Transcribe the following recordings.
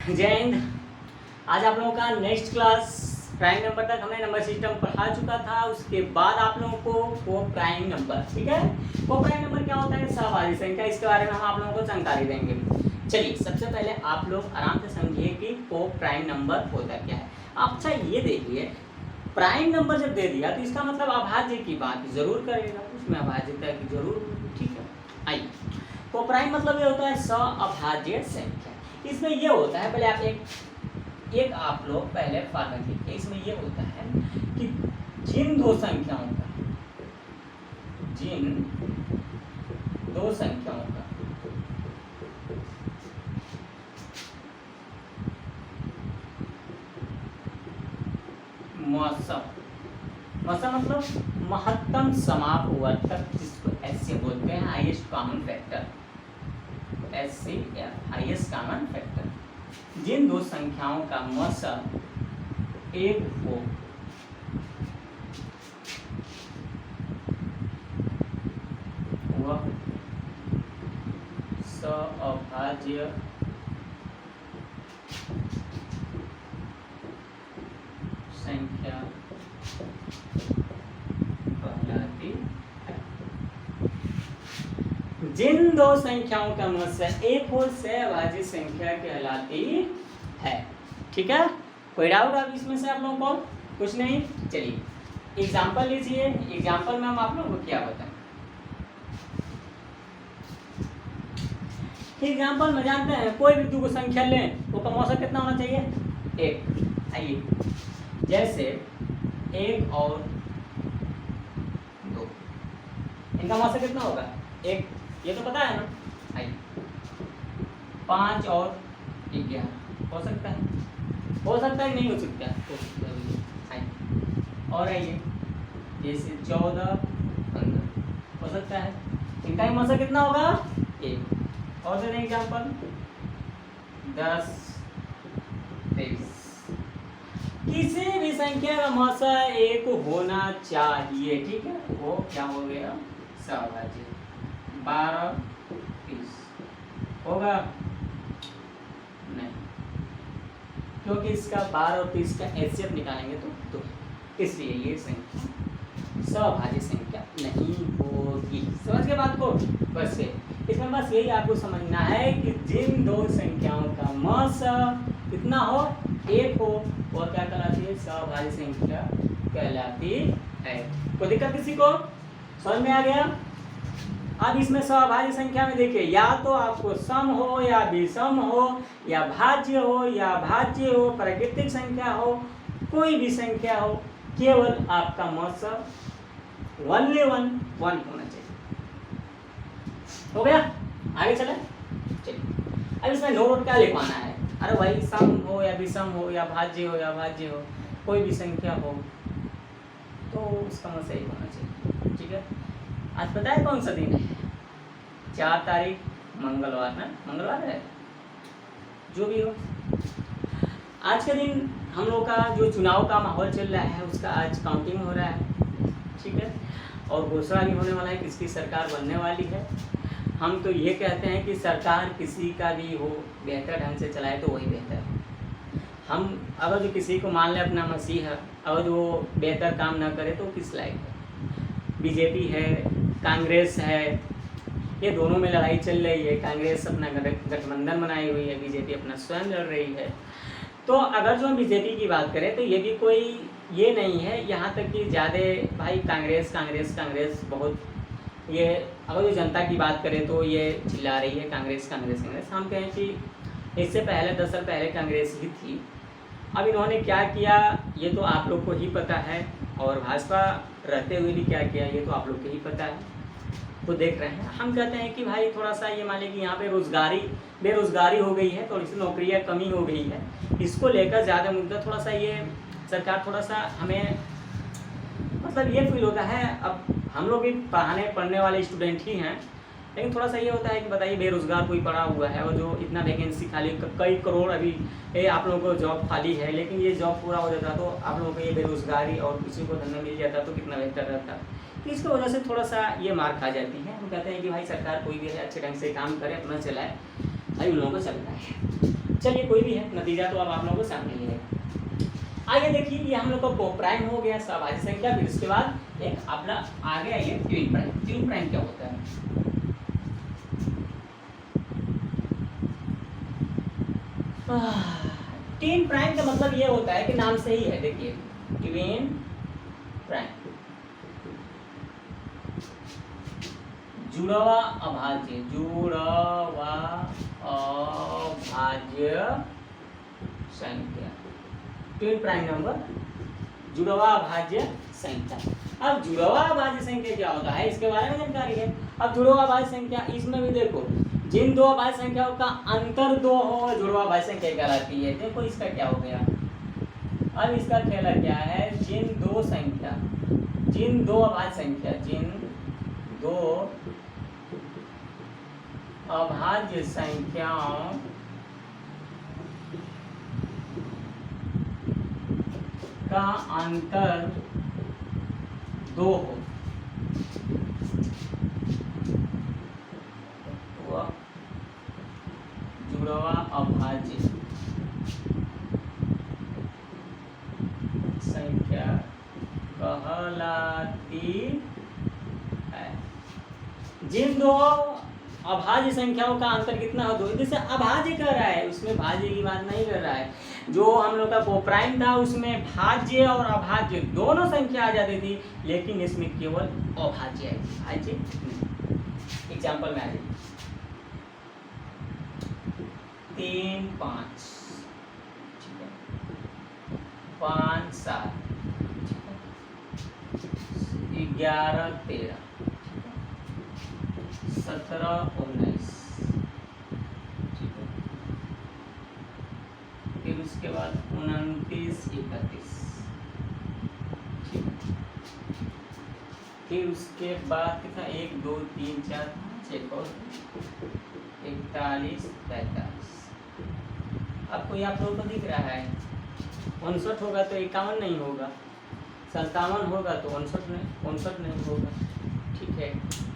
जय हिंद। आज आप लोगों का नेक्स्ट क्लास प्राइम नंबर तक हमने नंबर सिस्टम पढ़ा चुका था। उसके बाद आप लोगों को को प्राइम नंबर, ठीक है, को प्राइम नंबर क्या होता है, सहभागी संख्या, इसके बारे में हम आप लोगों को जानकारी देंगे। चलिए सबसे पहले आप लोग आराम से समझिए कि को प्राइम नंबर होता क्या है। अच्छा ये देखिए, प्राइम नंबर जब दे दिया तो इसका मतलब अभाज्य की बात जरूर करेगा, उसमें अभाज्यता की जरूर, ठीक है। आइए, को प्राइम मतलब ये होता है सहअभाज्य संख्या। इसमें ये होता है, पहले आप एक आप लोग पहले फॉर्मूला लिखिए। इसमें ये होता है कि जिन दो संख्याओं का मौसम मतलब महत्तम समापवर्तक, जिसको ऐसे बोलते हैं highest common factor, HCF highest common factor. जिन दो संख्याओं का मौसम एक हो वह सहअभाज्य संख्या कहलाती है। जिन दो संख्याओं का मौसम एक हो सहअभाज्य संख्या कहलाती है, ठीक है। कोई डाउट अब इसमें से आप लोगों को? कुछ नहीं। चलिए एग्जाम्पल लीजिए। एग्जाम्पल में हम आप लोगों को क्या बताएं। एग्जाम्पल में जानते हैं, कोई भी दो संख्या लें तो का मौसम कितना होना चाहिए, एक। आइए, जैसे एक और दो, इनका मौसम कितना होगा, एक, ये तो पता है ना। आइए, 5 और 11 हो सकता है, नहीं हो सकता है। आइए, और आइए जैसे 14 15 हो सकता है। इनका ही मौसम कितना होगा, एक। और दे दें एग्जाम्पल 10 23। किसी भी संख्या का मौसम एक होना चाहिए, ठीक है। वो क्या हो गया, सहअभाज्य। 12 30 होगा नहीं, क्योंकि इसका 12 और 30 का HCF निकालेंगे तो 2, इसलिए ये संख्या सहअभाज्य संख्या नहीं होगी। समझ गए बात को? बस इसमें बस यही आपको समझना है कि जिन दो संख्याओं का मौसम कितना हो, एक हो, वह क्या कहलाती है, सहअभाज्य संख्या कहलाती है। कोई दिक्कत किसी को? समझ में आ गया? अब इसमें सहअभाज्य संख्या में देखिए, या तो आपको सम हो या विषम हो या भाज्य हो या भाज्य हो, प्राकृतिक संख्या हो, कोई भी संख्या हो, केवल आपका मौसम ओनली वन होना चाहिए। हो गया? आगे चले। चलिए अब इसमें नोट क्या लिखवाना है। अरे भाई, सम हो या विषम हो या भाज्य हो, कोई भी संख्या हो तो उसका मौसम एक होना चाहिए, ठीक है। आज पता है कौन सा दिन है? 4 तारीख मंगलवार ना, मंगलवार है, जो भी हो। आज के दिन हम लोग का जो चुनाव का माहौल चल रहा है, उसका आज काउंटिंग हो रहा है, ठीक है। और घोषणा भी होने वाला है किसकी सरकार बनने वाली है। हम तो ये कहते हैं कि सरकार किसी का भी हो, बेहतर ढंग से चलाए तो वही बेहतर है। हम अगर जो किसी को मान लें अपना मसीहा, अगर जो बेहतर काम ना करे तो किस लायक है। बीजेपी है, कांग्रेस है, ये दोनों में लड़ाई चल रही है। कांग्रेस अपना गठबंधन बनाई हुई है, बीजेपी अपना स्वयं लड़ रही है। तो अगर जो हम बीजेपी की बात करें तो ये भी कोई ये नहीं है, यहाँ तक कि ज़्यादा भाई कांग्रेस बहुत, ये अगर जो जनता की बात करें तो ये चिल्ला रही है कांग्रेस। हम कहें कि इससे पहले 10 साल पहले कांग्रेस ही थी। अब इन्होंने क्या किया ये तो आप लोग को ही पता है, और भाजपा रहते हुए भी क्या किया ये तो आप लोग को ही पता है, तो देख रहे हैं। हम कहते हैं कि भाई थोड़ा सा ये मान लें कि यहाँ पे बेरोजगारी हो गई है, थोड़ी सी नौकरियाँ कमी हो गई है, इसको लेकर ज़्यादा मुद्दा थोड़ा सा ये सरकार थोड़ा सा हमें मतलब ये फील होता है। अब हम लोग भी पढ़ने वाले स्टूडेंट ही हैं, लेकिन थोड़ा सा ये होता है कि बताइए बेरोजगार कोई पड़ा हुआ है और जो इतना वैकेंसी खाली, कई करोड़ अभी आप लोगों को जॉब खाली है, लेकिन ये जॉब पूरा हो जाता तो आप लोगों को ये बेरोजगारी और किसी को धंधा मिल जाता तो कितना बेहतर रहता। तो इसकी वजह से थोड़ा सा ये मार खा जाती है। हम कहते हैं कि भाई सरकार कोई भी है अच्छे ढंग से काम करे, अपना चलाए, भाई उन लोगों को चलता है। चलिए कोई भी है, नतीजा तो अब आप लोगों को सामने ही है। आगे देखिए, ये हम लोग का कोप्राइम हो गया सहभाज्य संख्या। फिर उसके बाद एक अपना आगे आइए ट्विन प्राइम। ट्विन प्राइम क्या होता है? ट्विन प्राइम का मतलब ये होता है कि नाम से ही है, देखिए ट्विन प्राइम, जुड़वा अभाज्य, जुड़वा अभाज्य संख्या, ट्विन प्राइम नंबर, जुड़वा अभाज्य संख्या। अब जुड़वा अभाज्य संख्या क्या होता है, इसके बारे में जानकारी है। अब जुड़वा अभाज्य संख्या, इसमें भी देखो जिन दो अभाज्य संख्याओं का अंतर 2 हो, जुड़वा अभाज्य संख्या कहलाती है। देखो इसका क्या हो गया, अब इसका खेला क्या है, जिन दो अभाज्य संख्या, जिन दो अभाज्य संख्याओं का अंतर 2 हो, वह जुड़वा अभाज्य संख्या कहलाती है। जिन दो अभाज्य संख्याओं का अंतर कितना हो, 2, जैसे अभाज्य कर रहा है, उसमें भाज्य की बात नहीं कर रहा है। जो हम लोग का कोप्राइम था उसमें भाज्य और अभाज्य दोनों संख्या आ जाती थी, लेकिन इसमें केवल अभाज्य आई थी, भाज्य नहीं। एग्जाम्पल में आ जाए 3, 5, 5, 7, 11, 13, 17, 19, फिर उसके बाद 29, 31, फिर उसके बाद कितना 1, 2, 3, 4, 5, 6 और 41, 45। आपको ये आप लोगों को दिख रहा है, 59 होगा तो 51 नहीं होगा, 57 होगा तो 59 नहीं होगा, ठीक है।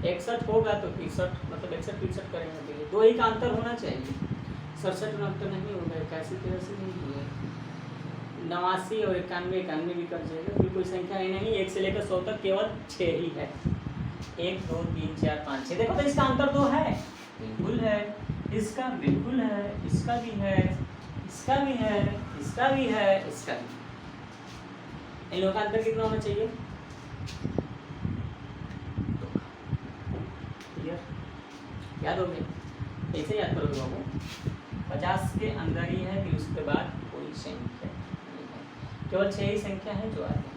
61 होगा तो 63, मतलब 61 करेंगे तो ये 2 ही का अंतर होना चाहिए। 67 में अंतर नहीं होगा, 81, 83 नहीं होगा, 89 और 91 भी कर जाएगा। फिर कोई संख्या है नहीं, 1 से लेकर 100 तक केवल 6 ही है। 1, 2, 3, 4, 5, 6। देखो तो इसका अंतर 2 है, बिल्कुल है, इसका बिल्कुल है, इसका भी है, इसका भी है, इसका भी है, इसका भी। इन लोगों का अंतर कितना होना चाहिए? याद हो गया? कैसे याद करोगे बाबू? 50 के अंदर ही है, फिर उसके बाद कोई संख्या नहीं है, केवल 6 ही संख्या है जो आती है।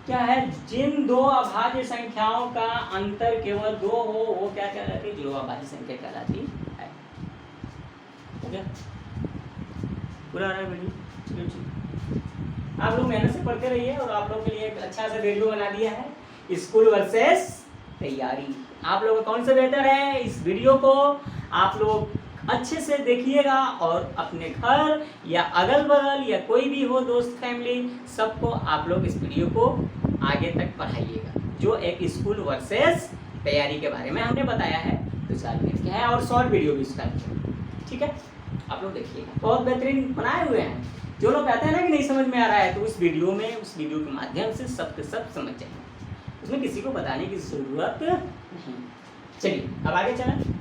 क्या है, जिन दो अभाज्य संख्याओं का अंतर केवल 2 हो, वो क्या कहलाती है? जुड़वा अभाज्य संख्या कहलाती है। हो गया? पूरा रहा वीडियो? आप लोग मेहनत से पढ़ते रहिए, और आप लोग के लिए एक अच्छा सा वीडियो बना दिया है, स्कूल वर्सेस तैयारी। आप लोग कौन सा बेहतर है, इस वीडियो को आप लोग अच्छे से देखिएगा, और अपने घर या अगल बगल या कोई भी हो दोस्त फैमिली, सबको आप लोग इस वीडियो को आगे तक पढ़ाइएगा। जो एक स्कूल वर्सेस तैयारी के बारे में हमने बताया है, 2-4 मिनट का है, और शॉर्ट वीडियो भी इसका, ठीक है। आप लोग देखिएगा, बहुत बेहतरीन बनाए हुए हैं। जो लोग कहते हैं ना कि नहीं समझ में आ रहा है, तो उस वीडियो के माध्यम से सब के सब समझ जाएंगे, उसमें किसी को बताने की जरूरत नहीं। चलिए अब आगे चलें।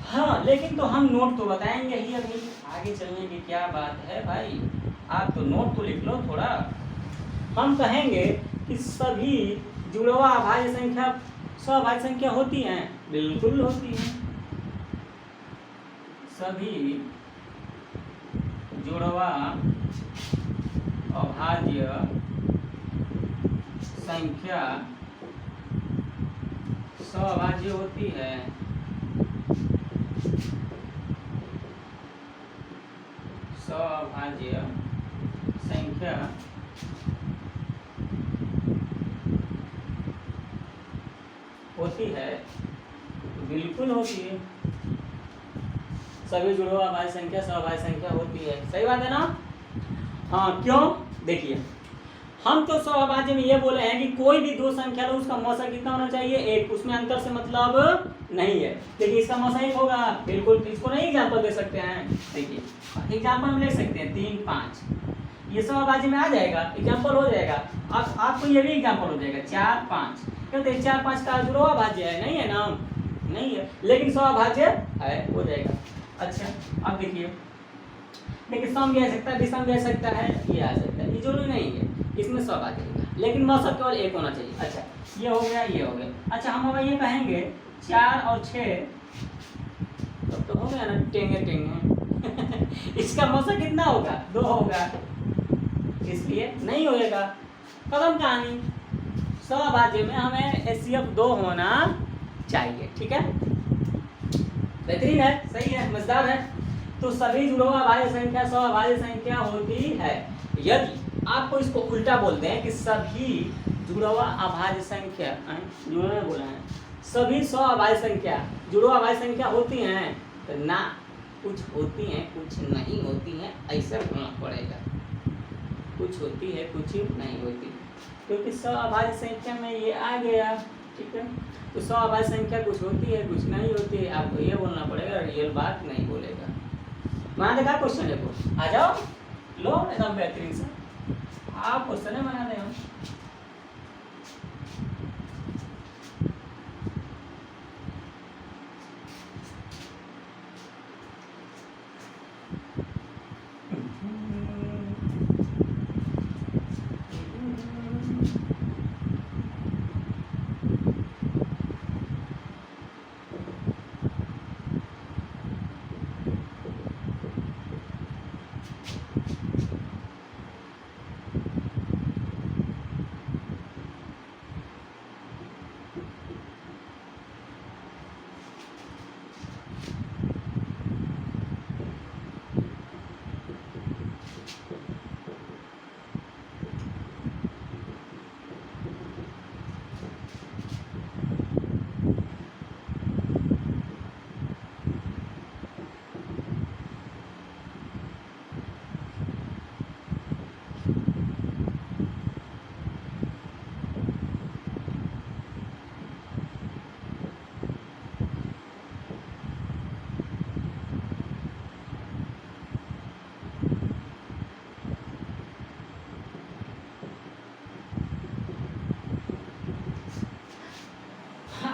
हाँ, लेकिन तो हम नोट तो बताएंगे ही, अभी आगे चलने की क्या बात है भाई, आप तो नोट तो लिख लो थोड़ा। हम कहेंगे कि सभी जुड़वा अभाज्य संख्या सहभाज्य संख्या होती हैं, बिल्कुल होती हैं। सभी जुड़वा अभाज्य संख्या सहभाज्य होती है। सहभाज्य संख्या होती है, बिल्कुल होती है। सभी जुड़वा अभाज्य संख्या सहभाज्य संख्या होती है, सही बात है ना? हाँ, क्यों? देखिए हम तो सवाभाज्य में ये बोले हैं कि कोई भी दो संख्या लो उसका मौसा कितना होना चाहिए, एक, उसमें अंतर से मतलब नहीं है। लेकिन इसका मौसा एक होगा, बिल्कुल। इसको नहीं एग्जाम्पल दे सकते हैं, देखिए एग्जाम्पल हम ले सकते हैं 3, 5, ये सवाभाज्य में आ जाएगा, एग्जाम्पल हो जाएगा। अब आपको ये भी एग्जाम्पल हो जाएगा 4, 5, कहते 4, 5 का जुड़वा भाज्य है, नहीं है ना, नहीं है, लेकिन सवाभाज्य है, हो जाएगा। अच्छा अब देखिए सम भी आ सकता है, विषम भी आ सकता है, ये आ सकता है, ये जरूरी नहीं है, इसमें सब आ जाएगा, लेकिन मौसम केवल एक होना चाहिए। अच्छा ये हो गया, ये हो गया। अच्छा हम अब ये कहेंगे 4 और 6, तब तो हो गया ना, टेंगे टेंगे इसका मौसम कितना होगा, 2 होगा, इसलिए नहीं होएगा, खत्म कहानी। सवाभाज्य में हमें HCF 2 होना चाहिए, ठीक है, बेहतरीन है, सही है, मजेदार है। तो सभी जुड़वा अभाज्य संख्या सवाभाज्य संख्या होती है। यदि आपको इसको उल्टा बोलते हैं कि सभी जुड़वा अभाज्य संख्या, जुड़वा बोला है, सभी सवाभाज्य संख्या जुड़वा अभाज्य संख्या होती हैं, तो ना कुछ होती हैं कुछ नहीं होती हैं, ऐसा बोलना पड़ेगा, कुछ होती है कुछ नहीं होती, क्योंकि सवाभाज्य संख्या में ये आ गया, ठीक है। तो सवाभाज्य संख्या कुछ होती है कुछ नहीं होती है, आपको ये बोलना पड़ेगा, रियल बात नहीं बोलेगा। वहाँ देखा क्वेश्चन है, को आ जाओ लो एकदम बेहतरीन से, आप क्वेश्चन बना दे हम।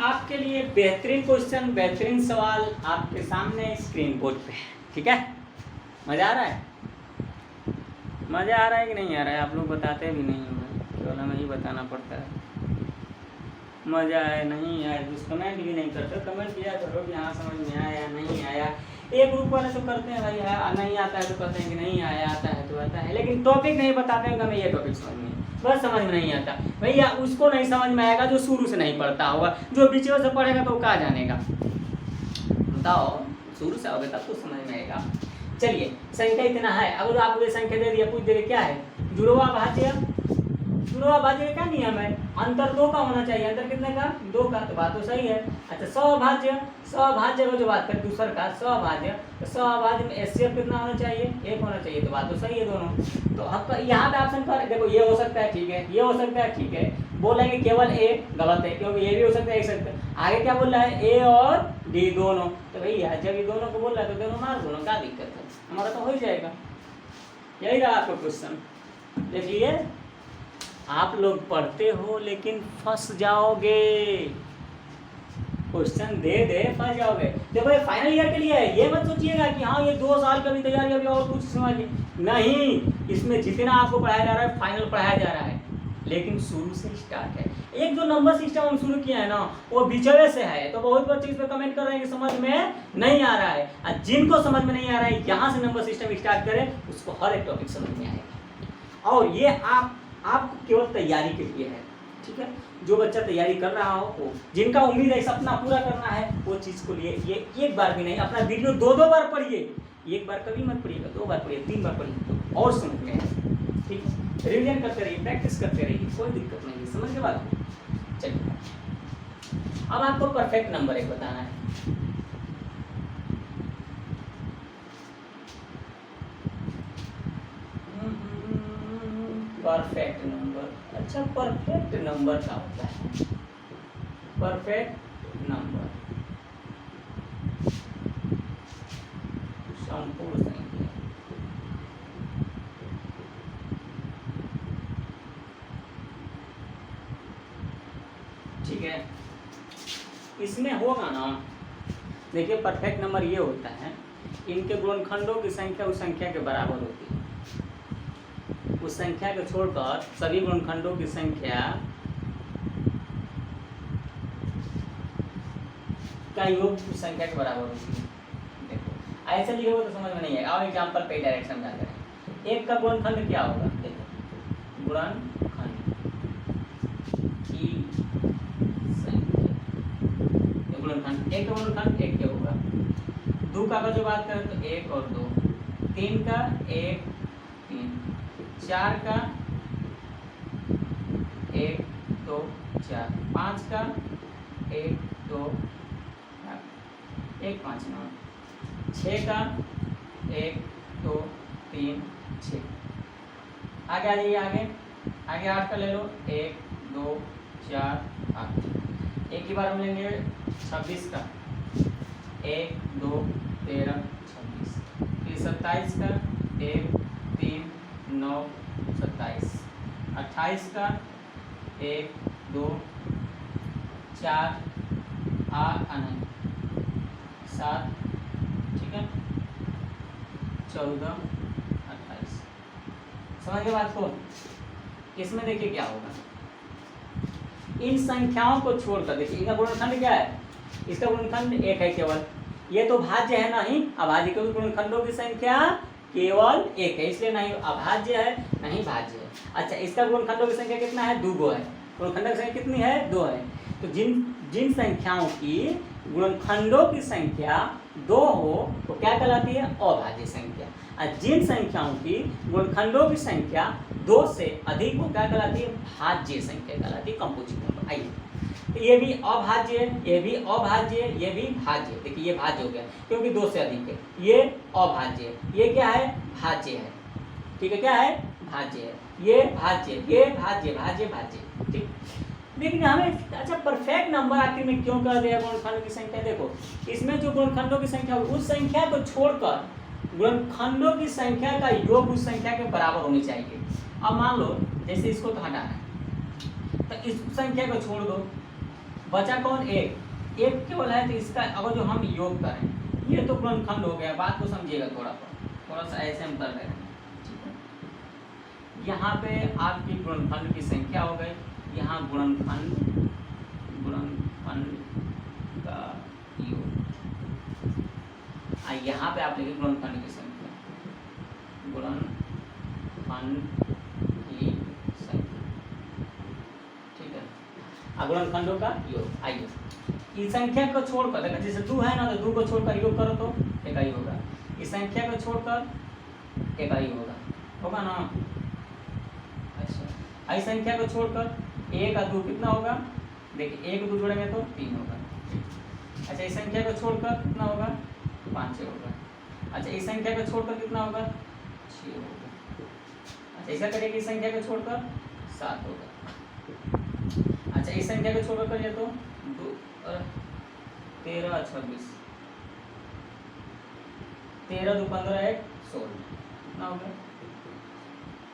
आपके लिए बेहतरीन क्वेश्चन, बेहतरीन सवाल आपके सामने स्क्रीन बोर्ड पे, ठीक है। मज़ा आ रहा है, मज़ा आ रहा है कि नहीं आ रहा है, आप लोग बताते भी नहीं हो, केवल हमें ही बताना पड़ता है। मज़ा आया नहीं आया, कुछ कमेंट भी नहीं करते, कमेंट किया करो कि हाँ समझ में आया नहीं आया। एक ग्रुप वाले तो करते हैं भाई, नहीं आता है तो कहते हैं कि नहीं आया, आता है तो आता है, लेकिन टॉपिक नहीं बताते हैं कि हमें ये टॉपिक समझ में, बस समझ में नहीं आता। भैया उसको नहीं समझ में आएगा जो शुरू से नहीं पढ़ता होगा, जो बीच में से पढ़ेगा तो कहाँ जानेगा, बताओ, शुरू से आओगे तब तो समझ में आएगा। चलिए संख्या इतना है, अगर आपको ये संख्या दे दिया, पूछ दे क्या है, जुड़वा भाज्य, जुड़वा भाज्य का क्या नियम है, अंतर 2 का होना चाहिए, अंतर कितने का, 2 का, तो बात तो सही है। अच्छा सवाभाज्य, सवाभाज्य का जो बात करें दूसरा का सवाभाज्य, तो सवाभाज्य में HCF कितना होना चाहिए, 1 होना चाहिए, तो बात तो सही है दोनों। तो आपका यहाँ पे ऑप्शन पर देखो, ये हो सकता है ठीक है, ये हो सकता है ठीक है, बोलेंगे केवल A गलत है, क्योंकि ये भी हो सकता है, एक सकता है, आगे क्या बोल रहा है, A और D दोनों, तो भैया जब ये दोनों को बोल रहा है तो दोनों मार दोनों, क्या दिक्कत है, हमारा तो हो ही जाएगा। यही रहा आपका क्वेश्चन। देखिए आप लोग पढ़ते हो लेकिन फंस जाओगे, क्वेश्चन दे दे फंस जाओगे। देखो ये फाइनल ईयर के लिए है, ये मत सोचिएगा कि हाँ ये 2 साल का भी तैयारी अभी और कुछ समझ नहीं, इसमें जितना आपको पढ़ाया जा रहा है फाइनल पढ़ाया जा रहा है, लेकिन शुरू से स्टार्ट है। एक जो नंबर सिस्टम हम शुरू किया है ना, वो बिचवे से है, तो बहुत बच्चे इस पर कमेंट कर रहे हैं कि समझ में नहीं आ रहा है, और जिनको समझ में नहीं आ रहा है यहाँ से नंबर सिस्टम स्टार्ट करें, उसको हर एक टॉपिक समझ में आएगा। और ये आपको केवल तैयारी के लिए है, ठीक है। जो बच्चा तैयारी कर रहा हो, जिनका उम्मीद है सपना पूरा करना है, वो चीज़ को लिए ये एक बार भी नहीं, अपना वीडियो 2-2 बार पढ़िए, एक बार कभी मत पढ़िएगा, 2 बार पढ़िए, 3 बार पढ़िए, तो और समझ में आए, ठीक है। रिवीजन करते रहिए, प्रैक्टिस करते रहिए, कोई दिक्कत नहीं है, समझ के बाद। चलिए अब आपको परफेक्ट नंबर एक बताना है। Perfect number. अच्छा, परफेक्ट नंबर क्या होता है? परफेक्ट नंबर संपूर्ण संख्या। ठीक है, इसमें होगा ना, देखिए परफेक्ट नंबर ये होता है, इनके गुणनखंडों की संख्या उस संख्या के बराबर होती है। उस संख्या को छोड़कर सभी गुणनखंडों की संख्या का योग उस संख्या के बराबर होती है। देखो ऐसे लिखोगे तो समझ में नहीं आएगा। और एग्जाम्पल पे डायरेक्ट समझा करें। एक का गुणनखंड क्या होगा? देखो, गुणनखंड की संख्या, गुणनखंड एक का गुणनखंड एक क्या होगा? दो का जो बात करें तो एक और दो, तीन का एक तीन, चार का एक दो चार, पाँच का एक दो एक पाँच नौ, छः का एक दो तीन छः। आगे आ जाइए, आगे आगे आठ का ले लो, एक दो चार आठ। एक ही बार हम लेंगे 26 का, एक दो 13 26, फिर 27 का एक तीन 9 27, 28 का एक दो चार आठ नहीं 7, ठीक है, 14 28। समझ गए बात को? इसमें देखिए क्या होगा, इन संख्याओं को छोड़कर देखिए इनका गुणनखंड क्या है? इसका गुणनखंड एक है केवल, ये तो भाज्य है नहीं अभाज्य, क्योंकि गुणनखंडों की संख्या केवल एक है, इसलिए नहीं अभाज्य है नहीं भाज्य है। अच्छा, इसका गुणनखंडों की संख्या कितना है? 2 है। गुणनखंडों की संख्या कितनी है? 2 है। तो जिन संख्याओं की गुणनखंडों की संख्या 2 हो तो क्या कहलाती है? अभाज्य संख्या। और जिन संख्याओं की गुणनखंडों की संख्या 2 से अधिक हो क्या कहलाती है? भाज्य संख्या कहलाती है, कंपोजिट नंबर। आइए, तो ये भी अभाज्य है, ये भी अभाज्य है, ये भी भाज्य। देखिए ये भाज्य हो गया क्योंकि 2 से अधिक है, ये अभाज्य है, ये क्या है? भाज्य है। ठीक है, क्या है? भाज्य है। ये भाज्य, ये भाज्य भाज्य भाज्य। ठीक, लेकिन हमें अच्छा परफेक्ट नंबर आखिर में क्यों कर दिया? गुणनखंडों की संख्या देखो, इसमें जो गुणनखंडों की संख्या उस संख्या को छोड़कर गुणनखंडों की संख्या का योग उस संख्या के बराबर होनी चाहिए। अब मान लो जैसे इसको तो हटाना है तो इस संख्या को छोड़ दो, बचा कौन? एक। एक केवल है तो इसका अगर जो हम योग करें, ये तो गुणनखंड हो गया। बात को समझिएगा, थोड़ा सा ऐसे हम कर रहे हैं। ठीक है, यहाँ पे आपकी गुणनखंड की संख्या हो गई, यहाँ गुणनखंड का योग, यहाँ पे आप लिखे गुणनखंड की संख्या, गुणनखंड की संख्या। ठीक है, गुणनखंडों का योग। आइए इस संख्या को छोड़कर देखो, जैसे 2 है ना तो 2 को छोड़कर योग करो तो इकाई होगा, इस संख्या को छोड़कर इकाई होगा ना। अच्छा, इस संख्या को छोड़कर 1 और 2 कितना होगा? देखिए 1 2 जोड़ेंगे तो 3 होगा। अच्छा, इस संख्या को छोड़कर कितना होगा? 5 होगा। अच्छा, इस संख्या को छोड़कर कितना होगा? 6 होगा। अच्छा, ऐसा करिए कि इस संख्या को छोड़कर 7 होगा। अच्छा, इस संख्या को छोड़कर करिए तो 2 और 13 और 26, 13 2 15 1 16 कितना हो गया?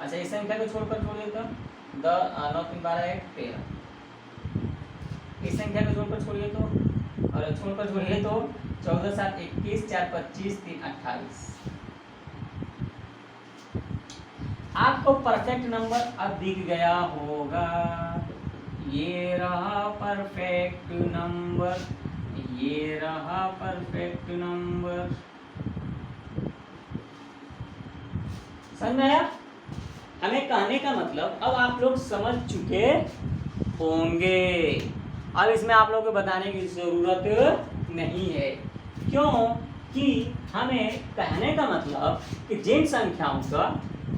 अच्छा, इस संख्या को छोड़कर छोड़िए तो 9 3 12 1 13, इस संख्या को छोड़कर छोड़िए तो 14 7 21 4 25 3 28। आपको परफेक्ट नंबर अब दिख गया होगा। ये रहा परफेक्ट नंबर, ये रहा परफेक्ट नंबर। समझ में आया? हमें कहने का मतलब अब आप लोग समझ चुके होंगे। अब इसमें आप लोगों को बताने की जरूरत नहीं है, क्यों कि हमें कहने का मतलब कि जिन संख्याओं का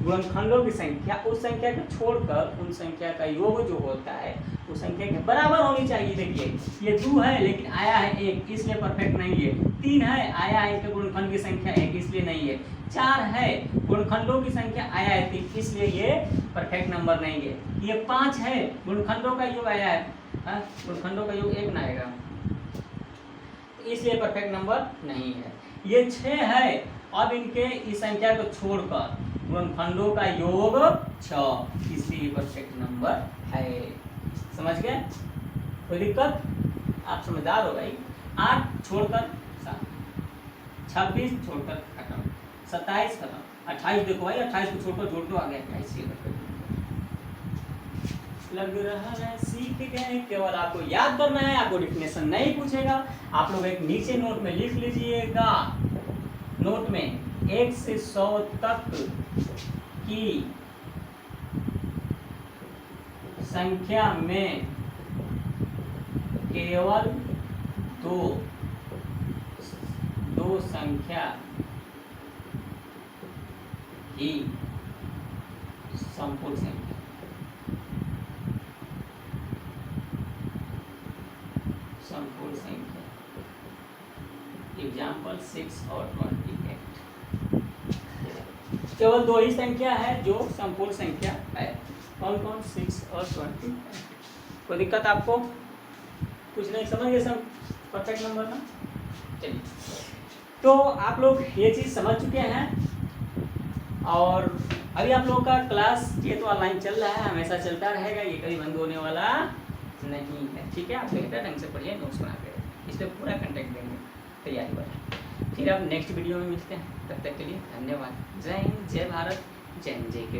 गुणनखंडों की संख्या उस संख्या को छोड़कर उन संख्या का योग जो होता है उस संख्या के बराबर होनी चाहिए। देखिए ये 2 है लेकिन आया है 1 इसलिए परफेक्ट नहीं है। 3 है आया है इसके गुणनखंड की संख्या 1 इसलिए नहीं है। 4 है गुणनखंडों की संख्या आया है 3 इसलिए ये परफेक्ट नंबर नहीं है। ये 5 है गुणनखंडों का योग आया है, गुणनखंडों का योग 1 ना आएगा इसलिए परफेक्ट नंबर नहीं है। ये 6 है, अब इनके इस संख्या को छोड़कर गुणनखंडों का योग 6 इसलिए परफेक्ट नंबर है। समझ गए? कोई दिक्कत? आप समझदार हो भाई। 8 छोड़कर 7, 26 छोड़कर खत्म, 27 खत्म, 28 देखो भाई 28 को छोड़कर जोड़ दो आ गया 28 ये परफेक्ट लग रहा है। सीख गए, केवल आपको याद करना है, आपको डिफिनेशन नहीं पूछेगा। आप लोग एक नीचे नोट में लिख लीजिएगा, नोट में 1 से 100 तक की संख्या में केवल दो संख्या ही संपूर्ण संख्या। संपूर्ण संख्या एग्जाम्पल 6 और 28। केवल 2 ही संख्या है जो संपूर्ण संख्या है। कौन कौन? 6 और 28। कोई दिक्कत आपको? कुछ नहीं समझ गए सब परफेक्ट नंबर ना? चलिए, तो आप लोग ये चीज़ समझ चुके हैं और अभी आप लोगों का क्लास ये तो ऑनलाइन चल रहा है, हमेशा चलता रहेगा, ये कभी बंद होने वाला नहीं है। ठीक है, आप बेहतर ढंग से पढ़िए, नोट्स बनाते रहिए, इसलिए पूरा कंटेंट देंगे, तैयारी बढ़ाएं। फिर अब नेक्स्ट वीडियो में मिलते हैं, तब तक के लिए धन्यवाद। जय हिंद, जय भारत, जय हिंद, जय के।